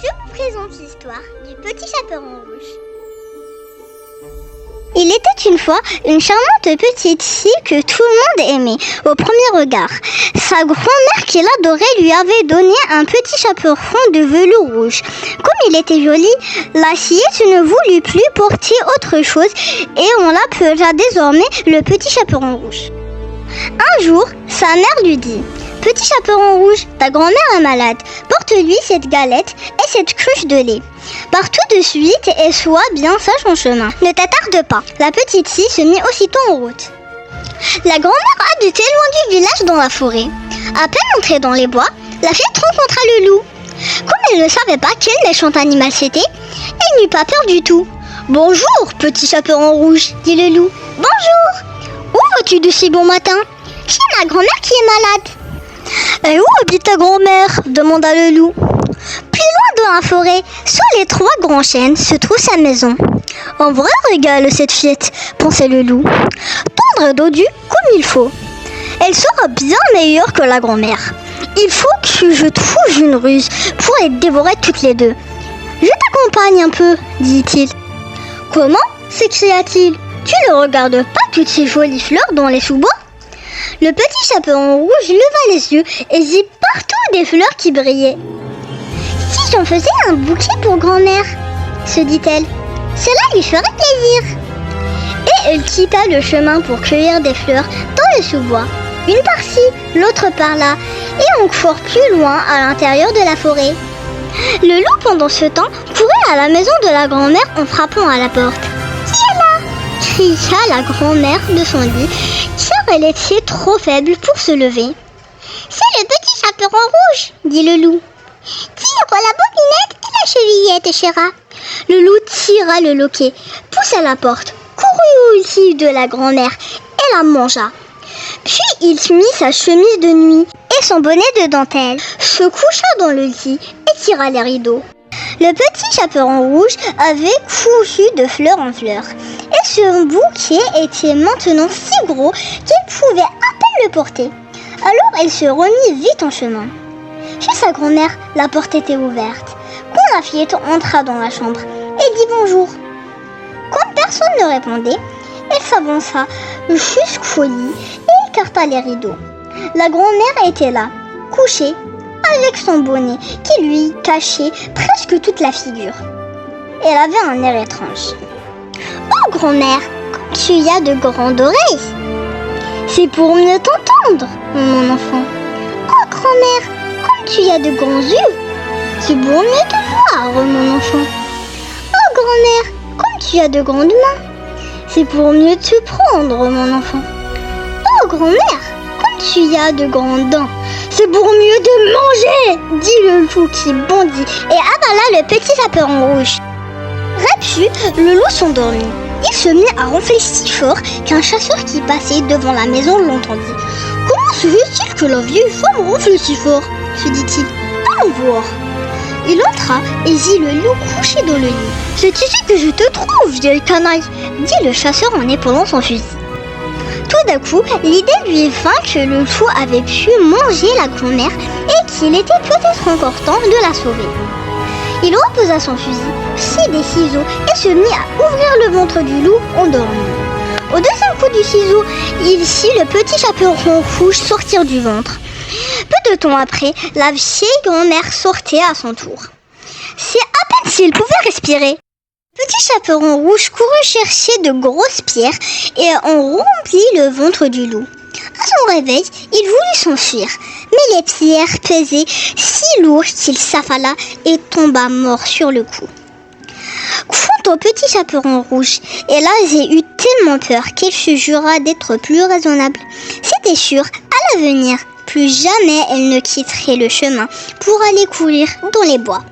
Je vous présente l'histoire du petit chaperon rouge. Il était une fois une charmante petite fille que tout le monde aimait au premier regard. Sa grand-mère qu'il adorait lui avait donné un petit chaperon de velours rouge. Comme il était joli, la fillette ne voulut plus porter autre chose et on l'appela désormais le petit chaperon rouge. Un jour, sa mère lui dit: « Petit chaperon rouge, ta grand-mère est malade. Porte-lui cette galette et cette cruche de lait. Pars tout de suite et sois bien sage en chemin. Ne t'attarde pas. » La petite fille se mit aussitôt en route. La grand-mère habitait loin du village dans la forêt. À peine entrée dans les bois, la fillette rencontra le loup. Comme elle ne savait pas quel méchant animal c'était, elle n'eut pas peur du tout. « Bonjour, petit chaperon rouge, » dit le loup. « Bonjour. Où vas-tu de si bon matin ? Chez ma grand-mère qui est malade. » « Et où habite ta grand-mère ? » demanda le loup. « Plus loin dans la forêt, sous les 3 grands chênes, se trouve sa maison. »« En vrai régale cette fillette, » pensait le loup. « Tendre et dodue comme il faut. Elle sera bien meilleure que la grand-mère. Il faut que je trouve une ruse pour les dévorer toutes les deux. »« Je t'accompagne un peu, » dit-il. « Comment ? » s'écria-t-il. « Tu ne regardes pas toutes ces jolies fleurs dans les sous-bois ? » Le petit chaperon rouge leva les yeux et vit partout des fleurs qui brillaient. « Si j'en faisais un bouquet pour grand-mère, » se dit-elle, « cela lui ferait plaisir. » Et elle quitta le chemin pour cueillir des fleurs dans le sous-bois, une par-ci, l'autre par-là, et encore plus loin à l'intérieur de la forêt. Le loup, pendant ce temps, courait à la maison de la grand-mère en frappant à la porte. « Qui est là ?» cria la grand-mère de son lit, car elle était trop faible pour se lever. « C'est le petit chaperon rouge, » dit le loup. « Tire la bobinette et la chevillette, chéra. » Le loup tira le loquet, poussa la porte, courut au lit de la grand-mère et la mangea. Puis il mit sa chemise de nuit et son bonnet de dentelle, se coucha dans le lit et tira les rideaux. Le petit chaperon rouge avait cousu de fleur en fleur, et ce bouquet était maintenant si gros qu'il pouvait à peine le porter. Alors il se remit vite en chemin. Chez sa grand-mère, la porte était ouverte. Quand la fillette entra dans la chambre et dit bonjour. Comme personne ne répondait, elle s'avança jusqu'au lit et écarta les rideaux. La grand-mère était là, couchée, avec son bonnet qui lui cachait presque toute la figure. Elle avait un air étrange. « Oh grand-mère, comme tu y as de grandes oreilles !»« C'est pour mieux t'entendre, mon enfant. »« Oh grand-mère, comme tu y as de grands yeux !»« C'est pour mieux te voir, mon enfant. »« Oh grand-mère, comme tu as de grandes mains !»« C'est pour mieux te prendre, mon enfant. »« Oh grand-mère, comme tu y as de grandes dents !»« C'est pour mieux te manger !» dit le loup qui bondit et avala le petit chaperon rouge. Rapu, le loup s'endormit. Il se mit à ronfler si fort qu'un chasseur qui passait devant la maison l'entendit. « Comment se fait-il que la vieille femme ronfle si fort ?» se dit-il. « Allons voir. » Il entra et vit le loup couché dans le lit. « C'est ici que je te trouve, vieille canaille !» dit le chasseur en épaulant son fusil. Tout d'un coup, l'idée lui vint que le loup avait pu manger la grand-mère et qu'il était peut-être encore temps de la sauver. Il reposa son fusil, fit des ciseaux et se mit à ouvrir le ventre du loup endormi. Au deuxième coup du ciseau, il fit le petit chaperon rouge sortir du ventre. Peu de temps après, la vieille grand-mère sortait à son tour. C'est à peine s'il pouvait respirer. Le petit chaperon rouge courut chercher de grosses pierres et en remplit le ventre du loup. À son réveil, il voulut s'enfuir, mais les pierres pesaient si lourd qu'il s'affala et tomba mort sur le coup. Quant au petit chaperon rouge, elle avait eu tellement peur qu'elle se jura d'être plus raisonnable. C'était sûr, à l'avenir, plus jamais elle ne quitterait le chemin pour aller courir dans les bois.